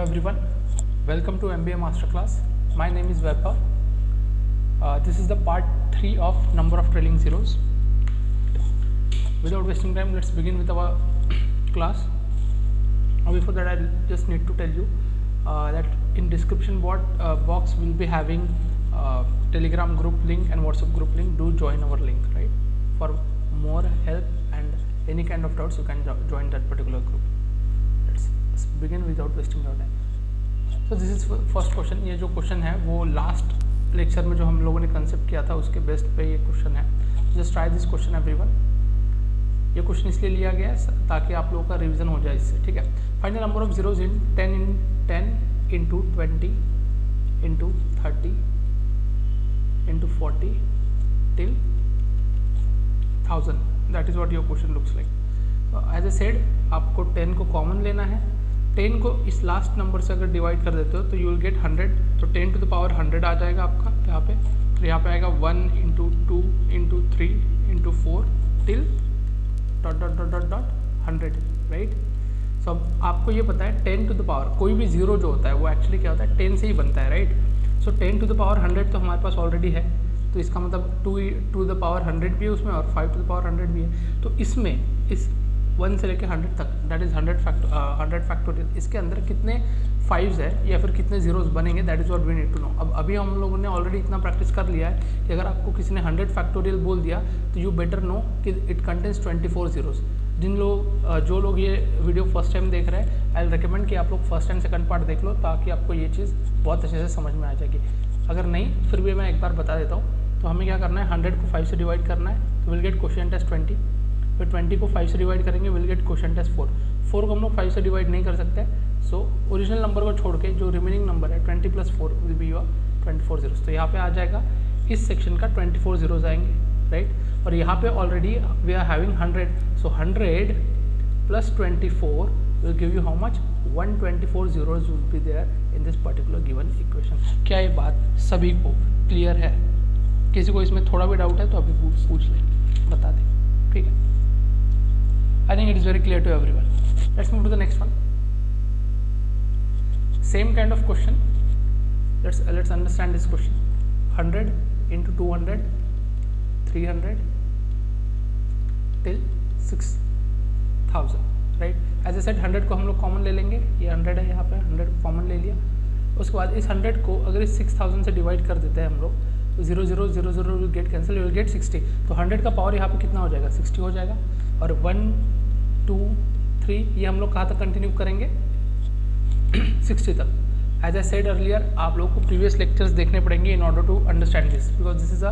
everyone, welcome to MBA Masterclass. My name is Vaibhav. This is the part 3 of number of trailing zeros. Without wasting time, let's begin with our class. Before that, I just need to tell you that in description box we'll be having Telegram group link and WhatsApp group link. Do join our link, right? For more help and any kind of doubts, you can join that particular group. Let's begin without wasting your time. So this is first question. ये जो question है वो last lecture में जो हम लोगों ने concept किया था उसके बेस्ट पे ये क्वेश्चन है. Just try this question everyone. ये क्वेश्चन इसलिए लिया गया है ताकि आप लोगों का रिवीजन हो जाए इससे. ठीक है. Find the number of zeros in 10 into 20 into 30 into 40 till 1000. That is what your question looks like. As I said, आपको 10 को कॉमन लेना है. 10 को इस लास्ट नंबर से अगर डिवाइड कर देते हो तो यू विल गेट 100. तो 10 टू द पावर 100 आ जाएगा आपका यहाँ पे. तो यहाँ पे आएगा 1 into 2 into 3 into 4 till dot dot dot dot dot 100. Right. So अब आपको ये पता है 10 टू द पावर कोई भी जीरो जो होता है वो एक्चुअली क्या होता है 10 से ही बनता है. Right. So 10 to the power 100 तो हमारे पास ऑलरेडी है. तो इसका मतलब 2 टू द पावर 100 भी है उसमें और 5 टू द पावर 100 भी है. तो इसमें इस 1 से लेकर 100 तक दैट इज 100 फैक्टोरियल. इसके अंदर कितने 5s है या फिर कितने जीरोस बनेंगे that is what we need to know. अब अभी हम लोगों ने ऑलरेडी इतना प्रैक्टिस कर लिया है कि अगर आपको किसी ने 100 फैक्टोरियल बोल दिया तो यू बेटर नो कि इट कंटेन्स 24 जीरोस. जो लोग ये वीडियो फर्स्ट टाइम देख रहे हैं, आई विल रिकमेंड कि आप लोग फर्स्ट एंड सेकंड पार्ट देख लो ताकि आपको ये चीज़ बहुत अच्छे से समझ में आ जाएगी. अगर नहीं फिर भी मैं एक बार बता देता हूँ. तो हमें क्या करना है 100 को 5 से डिवाइड करना है तो विल गेट क्वोशिएंट एज 20. फिर 20 को 5 से डिवाइड करेंगे विल गेट क्वोशिएंट एज 4. 4 को हम लोग 5 से डिवाइड नहीं कर सकते. सो ओरिजिनल नंबर को छोड़ के जो रिमेनिंग नंबर है 20 + 4 विल बी योर 24 जीरोस. तो यहाँ पे आ जाएगा इस सेक्शन का 24 जीरोस आएंगे. राइट. और यहाँ पे already we are having 100. So 100 + 24 will give you how much 124 zeros will be there in this particular given equation. क्या ये बात सभी को क्लियर है? किसी को इसमें थोड़ा भी डाउट है तो अभी पूछ लें, बता दें. ठीक है. I think it is very clear to everyone. Let's move to the next one. Same kind of question. Let's understand this question. 100 into 200, 300 till 6000. Right? As I said, 100 को हम लोग कॉमन ले लेंगे. ये 100 है यहाँ पे, 100 कॉमन ले लिया. उसके बाद इस 100 को अगर इस 6000 से डिवाइड कर देते हैं हम लोग तो 0 0 0 0 will get cancel, will get 60. तो 100 का पावर यहाँ पे कितना हो जाएगा 60 हो जाएगा. और 1 2 3 ये हम लोग कहाँ तक कंटिन्यू करेंगे 60 तक. एज आई सेड अर्लियर, आप लोगों को प्रीवियस लेक्चर्स देखने पड़ेंगे in order to understand this, because this is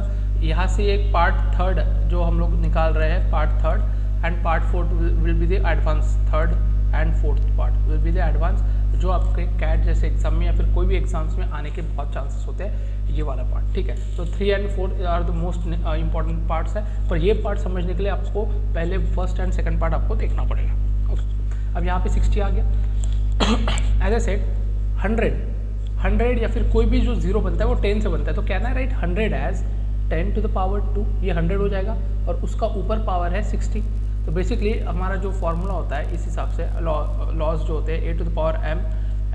यहाँ से एक पार्ट थर्ड जो हम लोग निकाल रहे हैं. Part third and part fourth will be the advance. Third and fourth part will be the advance, जो आपके कैट जैसे एग्जाम में या फिर कोई भी एग्जाम्स में आने के बहुत चांसेस होते हैं. ये वाला पार्ट ठीक है. तो 3 and 4 are the most important parts है. पर ये पार्ट समझने के लिए आपको पहले फर्स्ट एंड सेकंड पार्ट आपको देखना पड़ेगा. ओके. अब यहाँ पे 60 आ गया. एज ए सेड 100 या फिर कोई भी जो जीरो बनता है वो 10 से बनता है. तो कहना है right 100 as 10 to the power 2. ये 100 हो जाएगा और उसका ऊपर पावर है 60. तो बेसिकली हमारा जो फॉर्मूला होता है इस हिसाब से लॉज जो होते हैं a to the power m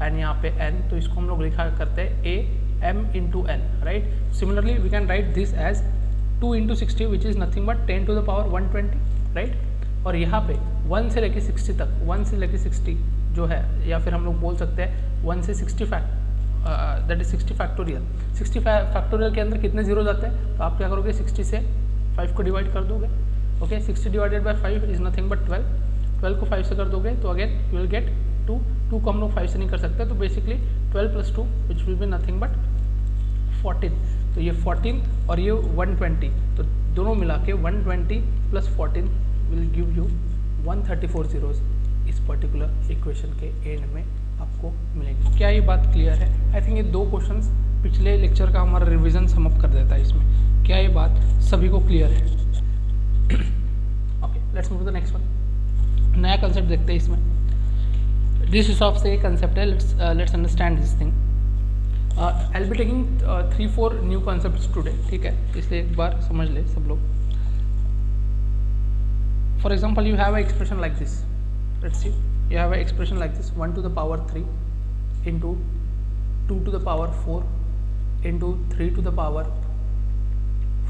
and यहाँ पे n, तो इसको हम लोग लिखा करते हैं a m into n. Right. Similarly we can write this as 2 into 60 which is nothing but 10 to the power 120. Right. और यहाँ पे 1 से लेके 60 तक, 1 से लेके 60 जो है, या फिर हम लोग बोल सकते हैं 1 से 60 दैट इज 60 फैक्टोरियल. 60 फैक्टोरियल के अंदर कितने जीरो जाते हैं? तो आप क्या करोगे 60 से 5 को डिवाइड कर दोगे. Okay. 60 divided by 5 is nothing but 12. 12 को 5 से कर दोगे तो अगेन यू विल गेट 2. 2 को हम लोग 5 से नहीं कर सकते. तो basically 12 + 2 which will be nothing but 14. तो ये 14 और ये 120, तो दोनों मिला के 120 + 14 विल गिव यू 134 जीरोस इस पर्टिकुलर इक्वेशन के एंड में आपको मिलेंगे. क्या ये बात क्लियर है? आई थिंक ये 2 क्वेश्चंस पिछले लेक्चर का हमारा रिवीजन समअप कर देता है इसमें. क्या ये बात सभी को क्लियर है? Okay. Let's move to the next one. नया कंसेप्ट देखते हैं इसमें. जिस हिसाब से ये कंसेप्ट है, let's understand this thing. I will be taking 3-4 new concepts today. ठीक है. इसलिए एक बार समझ ले सब लोग. For example you have a expression like this. Let's see. You have an expression like this 1 to the power 3 into 2 to the power 4 into 3 to the power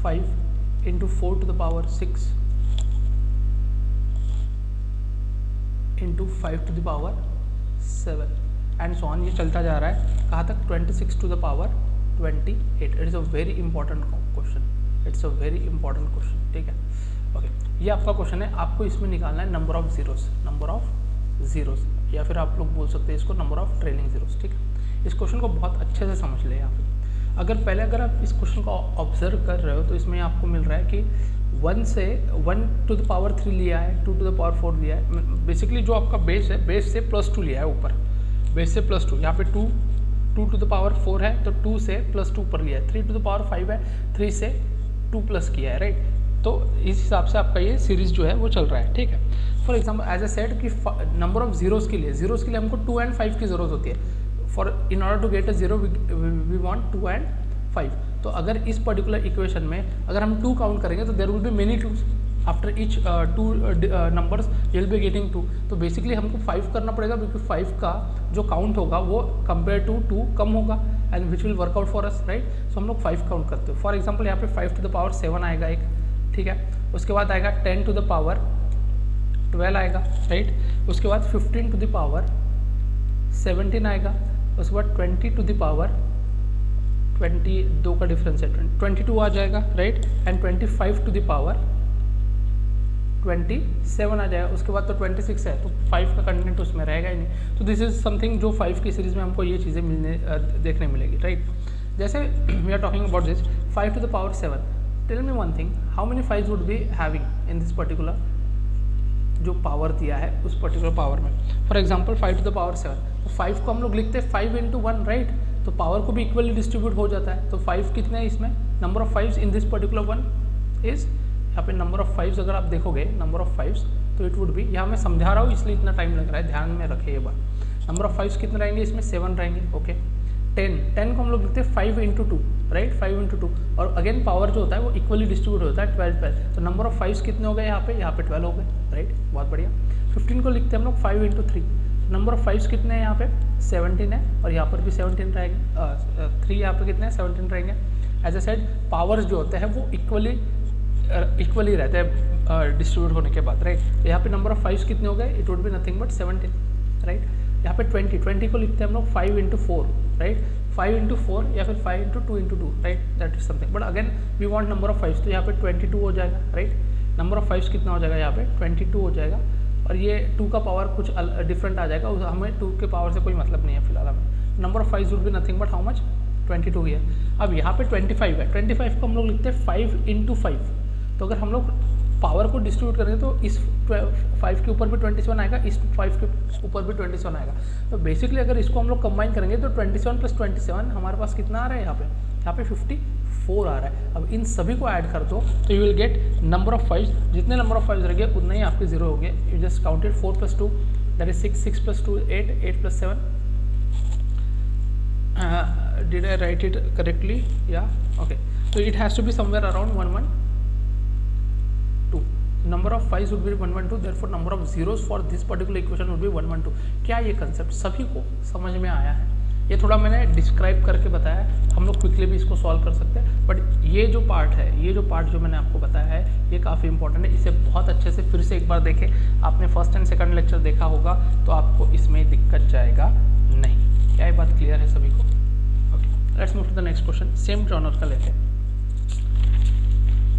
5 into 4 to the power 6 into 5 to the power 7 and so on. ये चलता जा रहा है कहाँ तक? 26 to the power 28. It is a very important question. It's a very important question. ठीक है, okay. ये आपका क्वेश्चन है. आपको इसमें निकालना है number of zeros, number of zeros, या फिर आप लोग बोल सकते हैं इसको नंबर ऑफ ट्रेलिंग जीरोस. ठीक है, इस क्वेश्चन को बहुत अच्छे से समझ ले यहाँ पे. अगर आप इस क्वेश्चन को ऑब्जर्व कर रहे हो तो इसमें आपको मिल रहा है कि 1 से 1 to the power 3 लिया है, 2 to the power 4 लिया है. बेसिकली जो आपका बेस है, बेस से +2 लिया है ऊपर, बेस से +2. यहाँ पे 2 to the power 4 है तो 2 से +2 ऊपर लिया है. 3 to the power 5 है, 3 से 2 प्लस किया है, राइट. तो इस हिसाब से आपका ये सीरीज जो है वो चल रहा है. ठीक है, for example as I said कि नंबर ऑफ जीरोज़ के लिए हमको 2 and 5 की ज़रूरत होती है. In order to get a zero we want 2 and 5. तो अगर इस पर्टिकुलर इक्वेशन में अगर हम 2 काउंट करेंगे तो there will be many 2s. After each 2 numbers you will be getting 2. तो बेसिकली हमको 5 करना पड़ेगा क्योंकि 5 का जो काउंट होगा वो कंपेयर टू 2 कम होगा and which will work out for us, right. So हम लोग 5 काउंट करते हो. फॉर एग्जाम्पल यहाँ पे 5 to the power 7 आएगा एक. ठीक है, उसके बाद आएगा 10 to the power 12 आएगा, राइट. उसके बाद 15 to the power 17 आएगा. उसके बाद 20 to the power 22 का डिफरेंस है, 22 आ जाएगा, right. And 25 to the power 27 आ जाएगा. उसके बाद तो 26 है तो 5 का कंटेंट उसमें रहेगा ही नहीं. तो दिस इज समथिंग जो 5 की सीरीज में हमको ये चीज़ें देखने मिलेगी, राइट. जैसे we are talking about this 5 to the power 7. Tell me one thing, how many 5s would be having in this particular जो पावर दिया है उस पर्टिकुलर पावर में. For example 5 to the power 7. तो 5 को हम लोग लिखते हैं 5 into 1, राइट. तो पावर को भी इक्वली डिस्ट्रीब्यूट हो जाता है. तो 5 कितने हैं इसमें? Number of 5s in this particular one is, यहाँ पे नंबर ऑफ 5s अगर आप देखोगे नंबर ऑफ 5s तो इट वुड बी, यहाँ मैं समझा रहा हूँ इसलिए इतना टाइम लग रहा है, ध्यान में रखे ये बात. नंबर ऑफ 5s कितने रहेंगे इसमें? 7 रहेंगे, ओके. 10 को हम लोग लिखते हैं 5 into 2, राइट. 5 into 2 और अगेन पावर जो होता है वो इक्वली डिस्ट्रीब्यूट होता है 12. तो नंबर ऑफ 5s कितने हो गए यहाँ पे? यहाँ पे 12 हो गए, राइट. बहुत बढ़िया. 15 को लिखते हैं हम लोग 5 into 3. नंबर ऑफ 5s कितने हैं यहाँ पे? 17 है और यहाँ पर भी 17 रहेंगे. 3 यहाँ पे कितने हैं? 17 रहेंगे. एज ए सेड पावर्स जो होते हैं वो इक्वली रहते हैं डिस्ट्रीब्यूट होने के बाद, राइट. यहाँ पे नंबर ऑफ 5s कितने हो गए? It would be nothing but 17, right. यहाँ पे 20 को लिखते हैं हम लोग 5 into 4, राइट. 5 into 4 या फिर 5 into 2 into 2, right. That is something. But again we want number of 5s तो यहाँ पे 22 हो जाएगा, राइट. नंबर ऑफ 5s कितना हो जाएगा? यहाँ पे 22 हो जाएगा. और ये 2 का पावर कुछ डिफरेंट आ जाएगा, हमें 2 के पावर से कोई मतलब नहीं है फिलहाल हमें. Number of 5s would B nothing but how much? 22 है. अब यहाँ पे 25 है. 25 को हम लोग लिखते हैं 5 into 5. तो अगर हम लोग पावर को डिस्ट्रीब्यूट करेंगे तो इस 5 के ऊपर भी 27 आएगा, इस 5 के ऊपर भी 27 आएगा. तो बेसिकली अगर इसको हम लोग कंबाइन करेंगे तो 27 + 27 हमारे पास कितना आ रहा है यहाँ पे 54 आ रहा है. अब इन सभी को ऐड कर दो तो you will get number of 5s. जितने नंबर ऑफ 5s रहेंगे उतना ही आपके जीरो हो गए. You just counted 4 + 2 that is 6, 6 + 2 8, 8 + 7. Did I write it correctly? Yeah, okay. So it has to be somewhere around 112. Number of 5s would be 112. Therefore number of zeros for this particular equation would be 112. क्या ये concept सभी को समझ में आया है? ये थोड़ा मैंने डिस्क्राइब करके बताया, हम लोग क्विकली भी इसको सॉल्व कर सकते हैं. बट ये जो पार्ट जो मैंने आपको बताया है ये काफ़ी इंपॉर्टेंट है. इसे बहुत अच्छे से फिर से एक बार देखें. आपने फर्स्ट एंड सेकंड लेक्चर देखा होगा तो आपको इसमें दिक्कत जाएगा नहीं. क्या ये बात क्लियर है सभी को? Okay, let's move to the next question. Same genre का लेते हैं.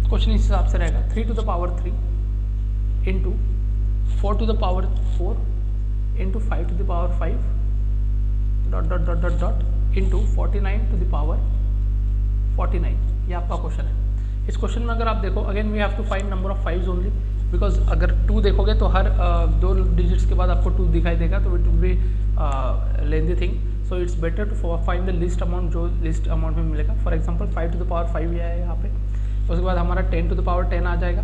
क्वेश्चन इस हिसाब से रहेगा 3 to the power 3 into 4 to the power 4 into 5 to the power 5 into 49 to the power 49. ये आपका क्वेश्चन है. इस क्वेश्चन में अगर आप देखो again we have to find number of 5s only, because अगर 2 देखोगे तो हर 2 डिजिट्स के बाद आपको 2 दिखाई देगा तो it will be lengthy thing. So it's better to find the least amount जो लिस्ट अमाउंट में मिलेगा. For example 5 to the power 5 ये है यहाँ पे. उसके बाद हमारा 10 to the power 10 आ जाएगा.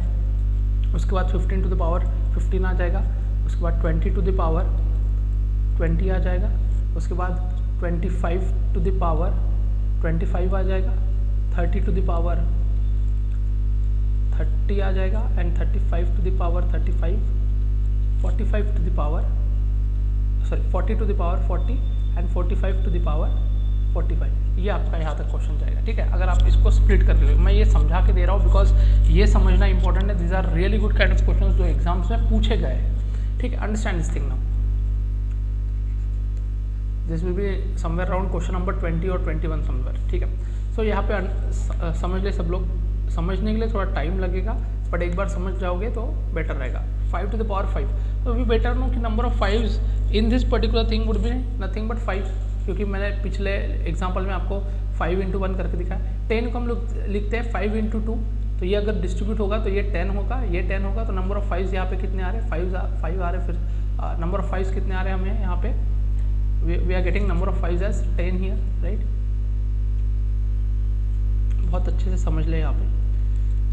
उसके बाद 15 to the power 15 आ जाएगा. उसके बाद 20 to the power 20 आ जाएगा. उसके बाद 25 to the power 25 आ जाएगा. 30 to the power 30 आ जाएगा. And 35 to the power 35, 45 to the power 40 to the power 40 and 45 to the power 45। ये आपका यहाँ तक क्वेश्चन जाएगा, ठीक है। अगर आप इसको स्प्लिट कर लो, मैं ये समझा के दे रहा हूँ बिकॉज ये समझना इंपॉर्टेंट है। These are really good kind of question जो एग्जाम्स में पूछे गए हैं, ठीक है। Understand this thing now, this will be somewhere around question number 20 और 21 समवेयर, ठीक है। सो यहाँ पे समझ ले सब लोग, समझने के लिए थोड़ा टाइम लगेगा बट एक बार समझ जाओगे तो बेटर रहेगा। 5 टू द पावर 5, तो वी बेटर नो कि number of 5s in this particular thing would be nothing but 5, क्योंकि मैंने पिछले एग्जांपल में आपको 5 इंटू 1 करके दिखाया। 10 को हम लोग लिखते हैं 5 इंटू 2, तो ये अगर डिस्ट्रीब्यूट होगा तो ये 10 होगा, ये 10 होगा, तो नंबर ऑफ 5s यहाँ पे कितने आ रहे हैं, 5 आ रहे हैं। फिर नंबर ऑफ 5s कितने आ रहे हैं हमें यहाँ पे, we are getting number of 5s as 10 here, right. बहुत अच्छे से समझ ले, यहाँ पे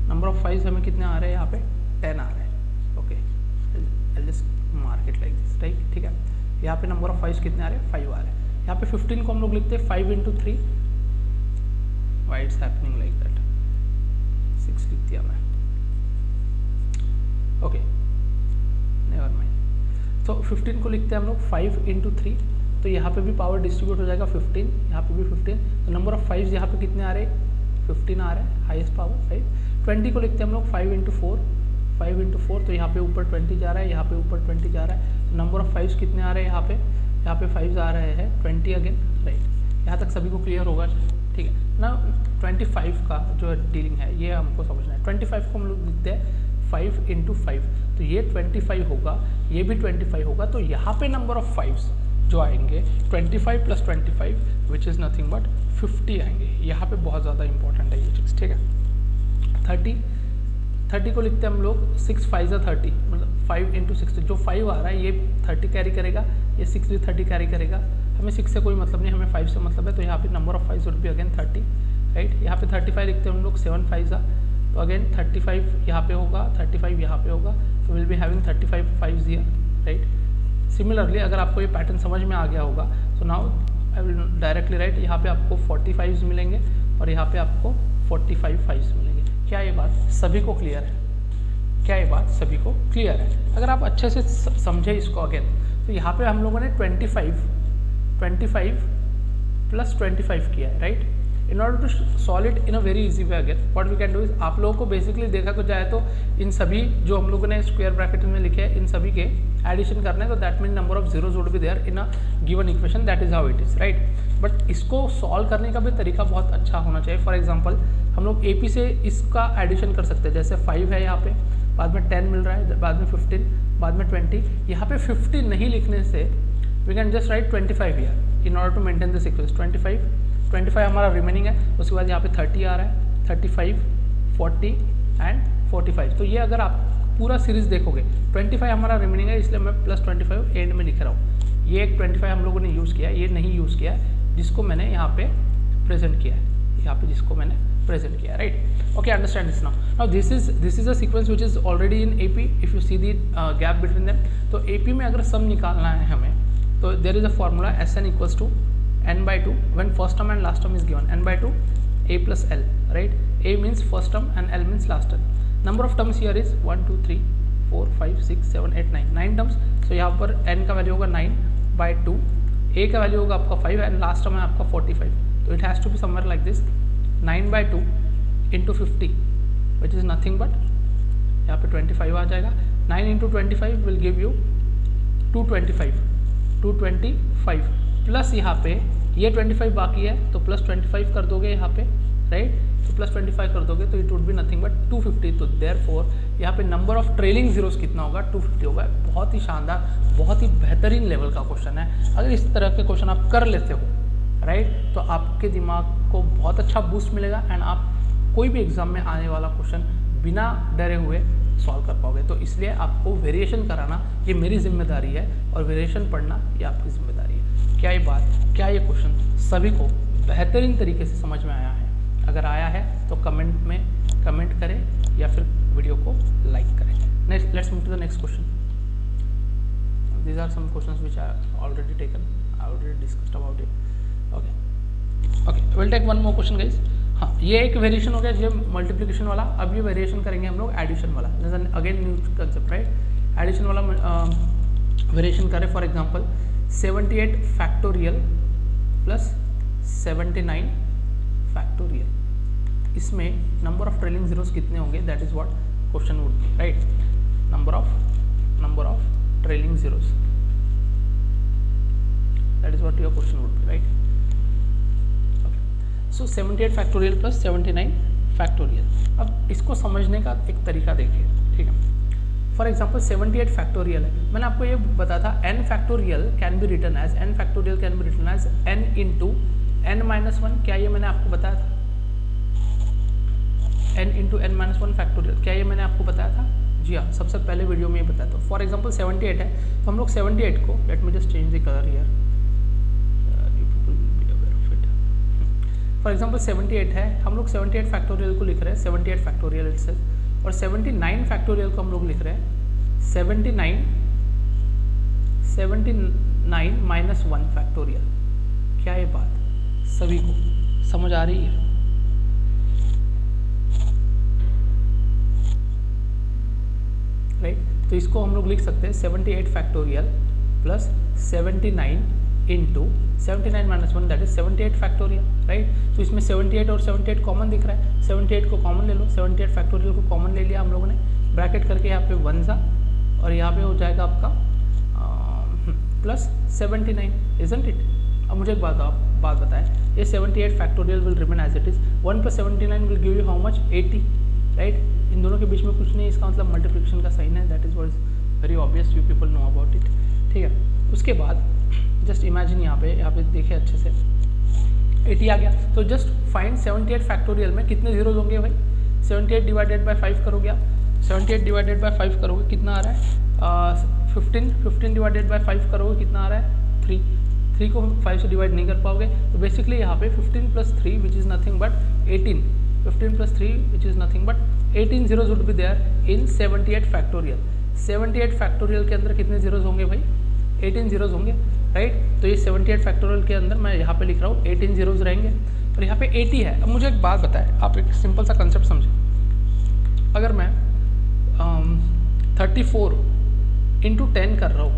नंबर ऑफ 5s हमें कितने आ रहे हैं, यहाँ पे 10 आ रहे हैं, okay. I just mark it like this, right, ठीक है। यहाँ पे नंबर ऑफ 5s कितने आ रहे हैं, 5 आ रहे हैं। यहाँ पे 15 को हम लोग लिखते हैं 5 into 3, why it's happening like that, 6 लिख दिया मैं, ओके, नेवर माइंड। तो 15 को लिखते हैं हम लोग 5 इंटू 3, तो यहाँ पे भी पावर डिस्ट्रीब्यूट हो जाएगा 15, यहाँ पे भी 15, तो नंबर ऑफ 5s यहाँ पे कितने आ रहे हैं, 15 आ रहे हैं, हाईएस्ट पावर, राइट। 20 को लिखते हैं हम लोग 5 इंटू 4, 5 इंटू 4, तो यहाँ पे ऊपर 20 जा रहा है, यहाँ पे ऊपर 20 जा रहा है, तो नंबर ऑफ 5s कितने आ रहे हैं, यहाँ पे 5s आ रहे हैं 20 अगेन, राइट। यहाँ तक सभी को क्लियर होगा, ठीक है ना। 25 का जो डीलिंग है ये हमको समझना है। 25 को हम लोग लिखते हैं 5 इंटू 5, तो ये 25 होगा, ये भी 25 होगा, तो यहाँ पे नंबर ऑफ 5s जो आएंगे 25 plus 25 which is nothing but 50 आएंगे। यहाँ पे बहुत ज़्यादा इंपॉर्टेंट है ये चीज़, ठीक है। 30 को लिखते हैं हम लोग 6 5 30, मतलब 5 इंटू 60, जो 5 आ रहा है ये 30 कैरी करेगा, ये 6 भी 30 कैरी करेगा। हमें 6 से कोई मतलब नहीं, हमें 5 से मतलब है, तो यहाँ पे number of 5s would be again 30, right. यहाँ पे 35 लिखते हैं हम लोग 7 5 तो अगेन 35 यहाँ पे होगा, 35 यहाँ पे होगा, तो will be having 35 5s here, right. Similarly अगर आपको ये पैटर्न समझ में आ गया होगा, so now I will directly right, यहाँ पे आपको 45s मिलेंगे और यहाँ पे आपको 45 5s मिलेंगे। क्या ये बात सभी को क्लियर है? क्या ये बात सभी को क्लियर है? अगर आप अच्छे से समझे इसको अगेन, तो यहाँ पे हम लोगों ने 25 प्लस 25 किया है, right. In order to solve it in a very easy way again what we can do is, आप लोगों को बेसिकली देखा को जाए तो इन सभी जो हम लोगों ने स्क्वायर ब्रैकेट में लिखे हैं इन सभी के एडिशन करना है, तो that mean number of zeros would be there in a given equation, that is how it is, right. But इसको सॉल्व करने का भी तरीका बहुत अच्छा होना चाहिए। फॉर एग्जाम्पल हम लोग AP से इसका एडिशन कर सकते हैं, जैसे 5 है यहाँ पे, बाद में 10 मिल रहा है, बाद में 15, बाद में 20, यहाँ पे 50 नहीं लिखने से we can just write 25 here in order to maintain this equation. 25 हमारा रिमेनिंग है, उसके बाद यहाँ पे 30 आ रहा है, 35 40 एंड 45। तो ये अगर आप पूरा सीरीज देखोगे 25 हमारा रिमेनिंग है, इसलिए मैं प्लस 25 एंड में लिख रहा हूँ। ये एक 25 हम लोगों ने यूज़ किया है, ये नहीं यूज़ किया है जिसको मैंने यहाँ पे प्रेजेंट किया है, यहाँ पे जिसको मैंने प्रेजेंट किया, right. Okay, understand this now this is a sequence which is already in AP if you see the gap between them. तो AP में अगर सम निकालना है हमें, तो there is a formula SN equals to n/2 when first term and last term is given, n/2 a plus l, right. A means first term and L means last term. Number of terms here is 1 2 3 4 5 6 7 8 9 terms. So यहाँ पर n का value होगा 9/2, a का value होगा आपका 5 and last term है आपका 45, तो it has to be somewhere like this 9/2 into 50 which is nothing but यहाँ पे 25 आ जाएगा। 9 into 25 will give you 225 plus यहाँ पे ये 25 बाकी है, तो प्लस 25 कर दोगे यहाँ पे, राइट। तो प्लस 25 कर दोगे तो it would be nothing but 250। तो देयरफॉर यहाँ पे नंबर ऑफ ट्रेलिंग जीरोस कितना होगा, 250 होगा। बहुत ही शानदार, बहुत ही बेहतरीन लेवल का क्वेश्चन है। अगर इस तरह के क्वेश्चन आप कर लेते हो, राइट, तो आपके दिमाग को बहुत अच्छा बूस्ट मिलेगा एंड आप कोई भी एग्जाम में आने वाला क्वेश्चन बिना डरे हुए सॉल्व कर पाओगे। तो इसलिए आपको वेरिएशन कराना ये मेरी जिम्मेदारी है और वेरिएशन पढ़ना ये आपकी जिम्मेदारी है। क्या ये बात, क्या ये क्वेश्चन सभी को बेहतरीन तरीके से समझ में आया है? अगर आया है तो कमेंट में कमेंट करें या फिर वीडियो को लाइक करें। Next, let's move to the next question. These are some questions which I already taken, I already discussed about it. Okay, will take one more question guys. हाँ, ये एक variation हो गया, ये मल्टीप्लिकेशन वाला। अब ये वेरिएशन करेंगे हम लोग एडिशन वाला, again new concept, right. Addition वाला वेरिएशन करें, for example 78 factorial plus 79 factorial. इसमें नंबर ऑफ ट्रेलिंग जीरोस कितने होंगे, that is what question would be, right. Number of trailing zeros, that is what your question would be, right. So 78 factorial plus 79 factorial. अब इसको समझने का एक तरीका देखिए, ठीक है। फॉर एग्जाम्पल 78 फैक्टोरियल है, मैंने आपको ये बताया था n factorial can be written as n into n-1। क्या ये मैंने आपको बताया था, n इंटू n-1 फैक्टोरियल, क्या ये मैंने आपको बताया था? जी हाँ, सबसे पहले वीडियो में ये बताया था। फॉर एग्जाम्पल 78 है, तो हम लोग 78 को, let me just change the colour here, for example 78 है, हम लोग 78 फैक्टोरियल को लिख रहे हैं 78 फैक्टोरियल इटसेल्फ, और 79 फैक्टोरियल को हम लोग लिख रहे हैं 79 माइनस 1 फैक्टोरियल। क्या ये बात सभी को समझ आ रही है? राइट, तो इसको हम लोग लिख सकते हैं 78 factorial plus 79 into 79 minus 1, that is 78 factorial, right. तो इसमें 78 और 78 कॉमन दिख रहा है, 78 को कॉमन ले लो, 78 फैक्टोरियल को कॉमन ले लिया हम लोगों ने, ब्रैकेट करके यहाँ पे 1 सा, और यहाँ पे हो जाएगा आपका प्लस 79, इजंट इट। अब मुझे एक बात बताएं, ये 78 factorial will remain as it is, 1 plus 79 will give you how much, 80, right. इन दोनों के बीच में कुछ नहीं, इसका मतलब मल्टीप्लिकेशन का साइन है, that is what is very obvious, you people know about it, ठीक है। उसके बाद जस्ट इमेजिन यहाँ पे देखिए अच्छे से 80 आ गया, तो जस्ट फाइंड 78 फैक्टोरियल में कितने जीरोज होंगे भाई। 78 डिवाइडेड बाय 5 करोगे आप, 78 डिवाइडेड बाय 5 करोगे कितना आ रहा है, 15 डिवाइडेड बाय 5 करोगे कितना आ रहा है, 3 को 5 से डिवाइड नहीं कर पाओगे, तो बेसिकली यहाँ पे 15 plus 3 which is nothing but 18, 15 plus 3 which is nothing but 18 zeros would be there in 78 factorial. 78 factorial के अंदर कितने जीरोज होंगे भाई, 18 जीरोज होंगे, राइट। तो ये 78 फैक्टोरियल के अंदर मैं यहाँ पे लिख रहा हूँ 18 जीरोज रहेंगे, और यहाँ पे 80 है। अब मुझे एक बात बताएं, आप एक सिंपल सा कंसेप्ट समझें, अगर मैं 34 इंटू 10 कर रहा हूँ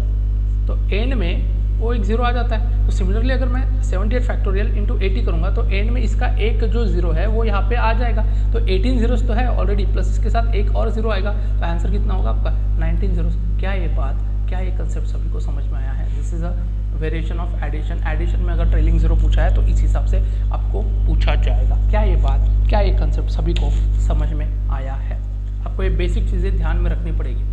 तो एंड में वो एक जीरो आ जाता है। तो सिमिलरली अगर मैं 78 फैक्टोरियल इंटू 80 करूँगा तो एंड में इसका एक जो जीरो है वो यहाँ पे आ जाएगा, तो 18 जीरोस तो है ऑलरेडी, प्लस इसके साथ एक और जीरो आएगा, तो आंसर कितना होगा आपका 19 जीरोस। क्या ये बात, क्या ये कंसेप्ट सभी को समझ में आया है? This is a variation of addition. Addition में अगर ट्रेलिंग जीरो पूछा है तो इस हिसाब से आपको पूछा जाएगा। क्या ये बात, क्या ये कंसेप्ट सभी को समझ में आया है? आपको ये बेसिक चीज़ें ध्यान में रखनी पड़ेगी।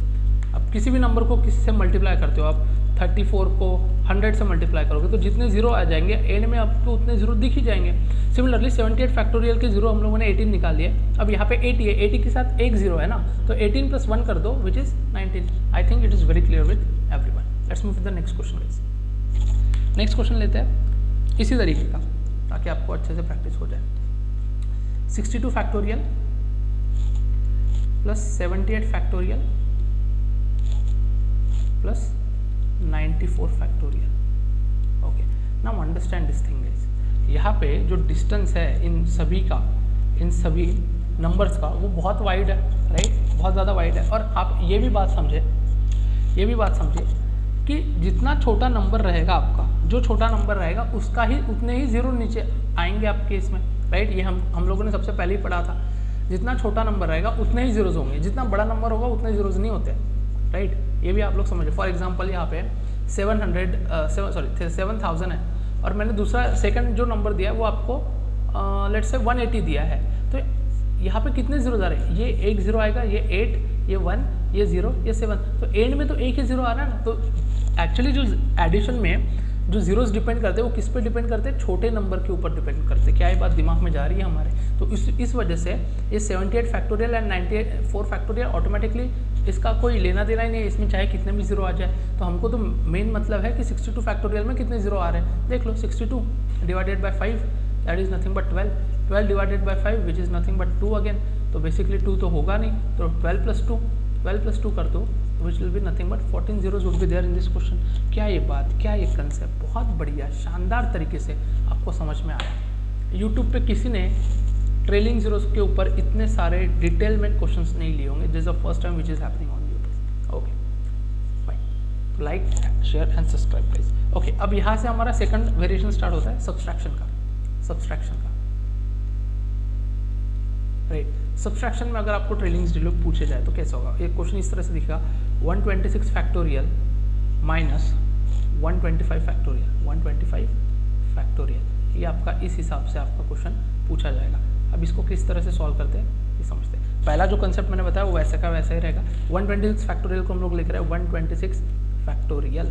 अब किसी भी नंबर को किसी से मल्टीप्लाई करते हो आप, 34 को 100 से मल्टीप्लाई करोगे तो जितने जीरो आ जाएंगे एंड में आपको उतने जीरो दिख ही जाएंगे। सिमिलरली 78 फैक्टोरियल के जीरो हम लोगों ने 18 निकाल लिए, अब यहाँ पे 80 है, 80 के साथ एक जीरो है ना, तो 18 प्लस 1 कर दो which is 19। I think it is very clear with everyone. Let's move to the next question guys. Next question लेते हैं इसी तरीके का, ताकि आपको अच्छे से प्रैक्टिस हो जाए। 62 factorial plus 78 factorial plus 94 factorial. Okay, now understand this thing guys. यहाँ पे जो डिस्टेंस है इन सभी नंबर्स का वो बहुत वाइड है, राइट, बहुत ज़्यादा वाइड है। और आप ये भी बात समझे कि जितना छोटा नंबर रहेगा आपका, जो छोटा नंबर रहेगा उसका ही उतने ही जीरो नीचे आएंगे आपके इसमें, राइट। ये हम लोगों ने सबसे पहले ही पढ़ा था, जितना छोटा नंबर रहेगा उतने ही जीरोज होंगे, जितना बड़ा नंबर होगा उतने जीरोज नहीं होते, राइट। ये भी आप लोग समझे। फॉर एग्जांपल यहाँ पे 7000 है और मैंने दूसरा सेकंड जो नंबर दिया है वो आपको लेट्स से 180 दिया है, तो यहाँ पे कितने जीरो आ रहे हैं, ये एक जीरो आएगा, ये 8, ये 1, ये 0, ये 7, तो एंड में तो एक ही जीरो आ रहा है ना। तो एक्चुअली जो एडिशन में जो जीरोस डिपेंड करते हैं वो किस पे डिपेंड करते हैं, छोटे नंबर के ऊपर डिपेंड करते हैं। क्या ये बात दिमाग में जा रही है हमारे? तो इस वजह से ये 78 फैक्टोरियल एंड 94 फैक्टोरियल ऑटोमेटिकली इसका कोई लेना देना ही नहीं है, इसमें चाहे कितने भी जीरो आ जाए। तो हमको तो मेन मतलब है कि 62 फैक्टोरियल में कितने जीरो आ रहे हैं, देख लो। 62 divided by 5 that is nothing but 12, 12 divided by 5 which is nothing but 2 again, तो बेसिकली 2 तो होगा नहीं, तो 12 प्लस 2 कर दो which will be nothing but 14 zeros would be there in this question. क्या ये बात, क्या ये कंसेप्ट बहुत बढ़िया शानदार तरीके से आपको समझ में आया। यूट्यूब पे किसी ने ट्रेलिंग जीरोस के ऊपर इतने सारे डिटेल में क्वेश्चंस नहीं लिए होंगे, this is the first time which is happening on YouTube. Okay fine, like, share and subscribe please. Okay, अब यहाँ से हमारा सेकंड वेरिएशन स्टार्ट होता है सब्सट्रैक्शन का। राइट, सब्सट्रैक्शन में अगर आपको ट्रेलिंग्स डिलो पूछे जाए तो कैसा होगा? एक क्वेश्चन इस तरह से दिखेगा 126 फैक्टोरियल माइनस 125 फैक्टोरियल, 125 फैक्टोरियल, ये आपका इस हिसाब से आपका क्वेश्चन पूछा जाएगा। अब इसको किस तरह से सॉल्व करते हैं ये समझते हैं। पहला जो कंसेप्ट मैंने बताया वो वैसे का वैसा ही रहेगा। 126 फैक्टोरियल को हम लोग लिख रहे हैं 126 फैक्टोरियल,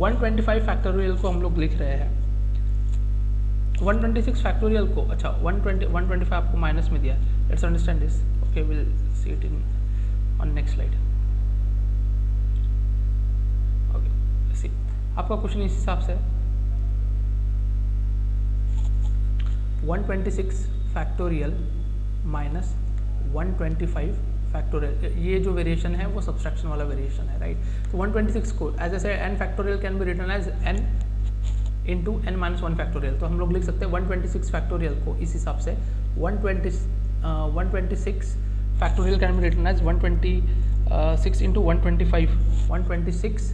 125 फैक्टोरियल को हम लोग लिख रहे हैं 126 फैक्टोरियल को, अच्छा 125 आपको माइनस में दिया है। Let's understand this. Okay, will see it in on next slide. Okay, see आपका क्वेश्चन इस हिसाब से है 126 फैक्टोरियल माइनस 125 फैक्टोरियल, ये जो वेरिएशन है वो सब्सट्रैक्शन वाला वेरिएशन है, राइट। तो 126 को as a n factorial can be written as n into n minus 1 factorial. तो हम लोग लिख सकते हैं 126 फैक्टोरियल को इस हिसाब से 126 factorial can be written as 126 into 125, 126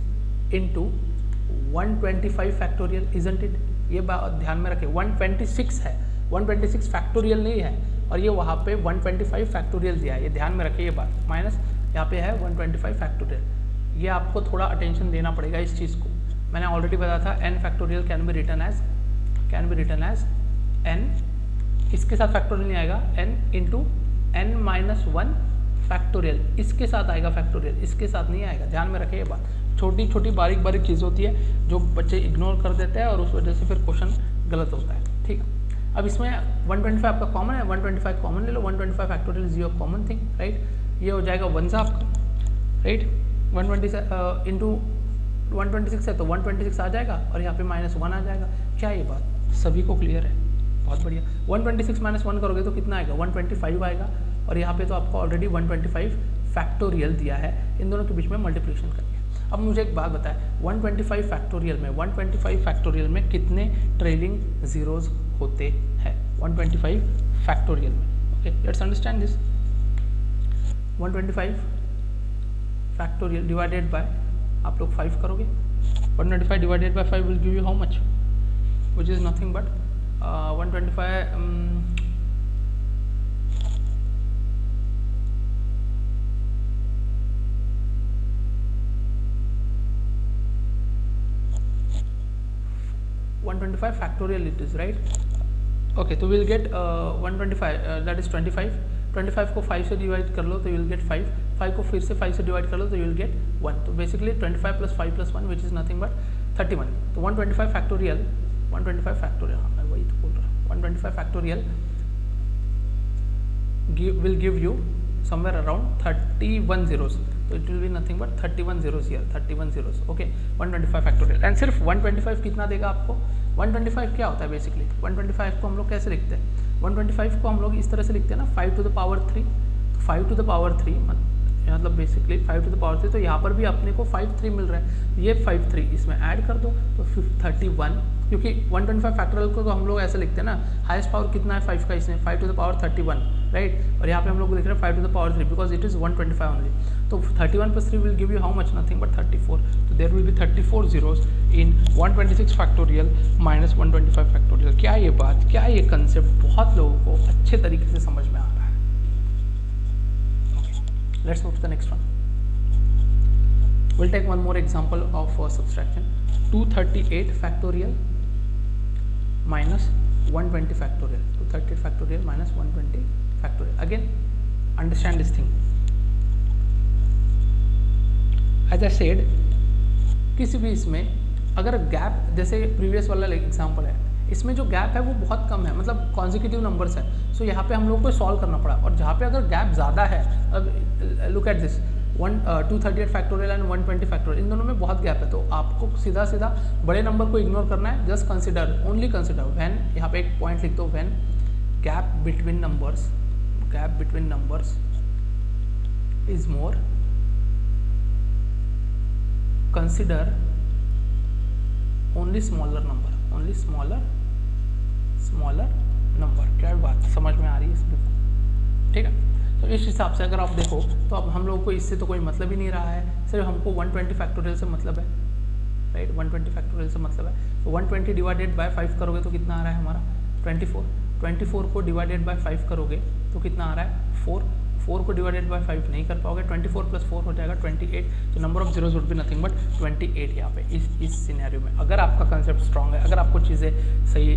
into 125 factorial, isn't it? ये बात ध्यान में रखें, 126 है, 126 फैक्टोरियल नहीं है, और ये वहाँ पे 125 फैक्टोरियल दिया है, ये ध्यान में रखें ये बात। माइनस यहाँ पे है 125 फैक्टोरियल, ये आपको थोड़ा अटेंशन देना पड़ेगा इस चीज़ को। मैंने ऑलरेडी बताया था n factorial can be written as n, इसके साथ फैक्टोरियल नहीं आएगा, n into n minus 1 factorial, इसके साथ आएगा फैक्टोरियल, इसके साथ नहीं आएगा। ध्यान में रखें ये बात, छोटी छोटी बारीक बारीक चीज़ होती है जो बच्चे इग्नोर कर देते हैं और उस वजह से फिर क्वेश्चन गलत होता है, ठीक है। अब इसमें 125 आपका कॉमन है, 125 कॉमन ले लो, 125 factorial is your common thing, right. ये हो जाएगा 1 आपका, राइट। 126 इंटू 126 है तो 126 आ जाएगा और यहाँ पे माइनस 1 आ जाएगा। क्या ये बात सभी को क्लियर है? बहुत बढ़िया। 126 माइनस 1 करोगे तो कितना आएगा? 125 आएगा, और यहाँ पे तो आपको ऑलरेडी 125 फैक्टोरियल दिया है, इन दोनों के बीच में मल्टीप्लिकेशन करिए। अब मुझे एक बात बताएं, 125 फैक्टोरियल में कितने ट्रेलिंग जीरोज होते हैं? 125 फैक्टोरियल में, okay, let's understand this. 125 factorial divided by, आप लोग 5 करोगे, 125 divided by 5 will give you how much, which is nothing but 125 125 factorial it is, right? Okay, तो we'll get 125 that is 25 को 5 से डिवाइड कर लो तो you will get 5 को फिर से 5 से डिवाइड कर लो तो you will get 1। तो basically 25 plus 5 plus 1 which is nothing but 31। तो 125 फैक्टोरियल, हाँ मैं वही तो बोल रहा हूँ, 125 factorial will give you somewhere around 31 zeros, तो it will be nothing but 31 zeros here, 31 zeros, okay। 125 factorial, and सिर्फ 125 कितना देगा आपको? 125 क्या होता है बेसिकली? 125 को हम लोग कैसे लिखते हैं? 125 को हम लोग इस तरह से लिखते हैं ना, 5 to the power 3। तो 5 to the power 3 मतलब बेसिकली 5 to the power 3, तो यहाँ पर भी अपने को 5 मिल रहा है, ये 5 इसमें ऐड कर दो तो 31, क्योंकि 125 फैक्टोरियल को हम लोग ऐसे लिखते हैं ना, हाईएस्ट पावर कितना है 5 का, इसमें 5 to the power 31, राइट। और यहाँ पे हम लोग लिख रहे हैं 5 to the power 3 because it is 125 only. तो 31 plus 3 will give you how much? Nothing but 34। तो there will be 34 zeros in 126 factorial minus 125 factorial। क्या ये बात, क्या ये कंसेप्ट बहुत लोगों को अच्छे तरीके से समझ में आ रहा है? Okay, let's move to the next one। We'll take one more example of subtraction। 238 factorial minus 120 factorial, 238 factorial minus 120 factorial। Again, understand this thing। As I said, किसी भी इसमें अगर गैप, जैसे प्रीवियस वाला एग्जांपल है, इसमें जो गैप है वो बहुत कम है, मतलब कॉन्जिक्यूटिव नंबर्स है, सो यहाँ पे हम लोग को सॉल्व करना पड़ा। और जहाँ पे अगर गैप ज़्यादा है, अब look at this 238 factorial and 120 factorial, इन दोनों में बहुत गैप है, तो आपको सीधा सीधा बड़े नंबर को इग्नोर करना है। Just consider, only consider when, यहाँ पे एक पॉइंट लिख दो, when gap between numbers is more, consider only smaller number, smaller number। क्या बात समझ में आ रही है इसमें? ठीक है, तो इस हिसाब से अगर आप देखो तो अब हम लोगों को इससे तो कोई मतलब ही नहीं रहा है, सिर्फ हमको 120 फैक्टोरियल से मतलब है, राइट। 120 फैक्टोरियल से मतलब है। तो 120 डिवाइडेड बाय 5 करोगे तो कितना आ रहा है हमारा 24। 24 को डिवाइडेड बाय 5 करोगे तो कितना आ रहा है 4। 4 को डिवाइडेड बाय 5 नहीं कर पाओगे, 24 प्लस 4 हो जाएगा 28। तो number of zeros would B nothing but 28 यहाँ पे इस सिनेरियो में। अगर आपका कंसेप्ट स्ट्रांग है, अगर आपको चीज़ें सही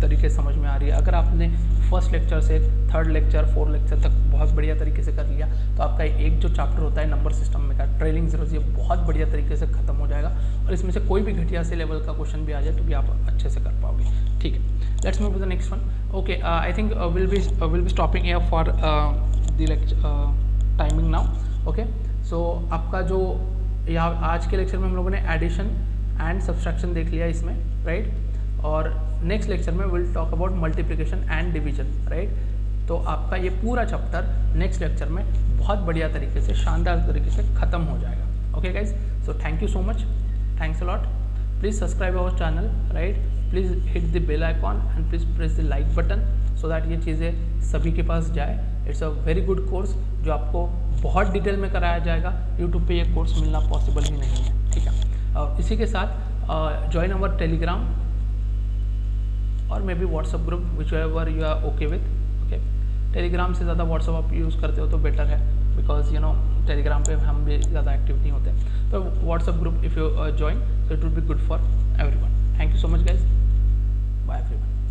तरीके से समझ में आ रही है, अगर आपने फर्स्ट लेक्चर से थर्ड लेक्चर 4 लेक्चर तक बहुत बढ़िया तरीके से कर लिया, तो आपका एक जो चैप्टर होता है नंबर सिस्टम में का ट्रेलिंग जीरोज, ये बहुत बढ़िया तरीके से खत्म हो जाएगा और इसमें से कोई भी घटिया से लेवल का क्वेश्चन भी आ जाए तो भी आप अच्छे से कर पाओगे। ठीक है, let's move to the next one. Okay, I think will be stopping here for the lecture timing now. Okay, so आपका जो यहाँ आज के लेक्चर में हम लोगों ने एडिशन एंड सब्सट्रैक्शन देख लिया इसमें, राइट। और नेक्स्ट लेक्चर में will talk about multiplication and division, right. तो आपका ये पूरा चैप्टर नेक्स्ट लेक्चर में बहुत बढ़िया तरीके से, शानदार तरीके से ख़त्म हो जाएगा। Okay guys, so thank you so much, thanks a lot. Please subscribe our channel, right. Please hit the bell icon and please press the like button so that ये चीज़ें सभी के पास जाए। It's a very good course जो आपको बहुत detail में कराया जाएगा। यूट्यूब पे ये कोर्स मिलना पॉसिबल ही नहीं है, ठीक है। और इसी के साथ ज्वाइन अवर टेलीग्राम और maybe WhatsApp group, whichever you are okay with. Okay, Telegram से ज़्यादा व्हाट्सअप आप यूज़ करते हो तो बेटर है, बिकॉज यू नो टेलीग्राम पे हम भी ज़्यादा एक्टिव नहीं होते। तो WhatsApp group if you join, so it will be good for everyone. Thank you so much guys. Bye everyone.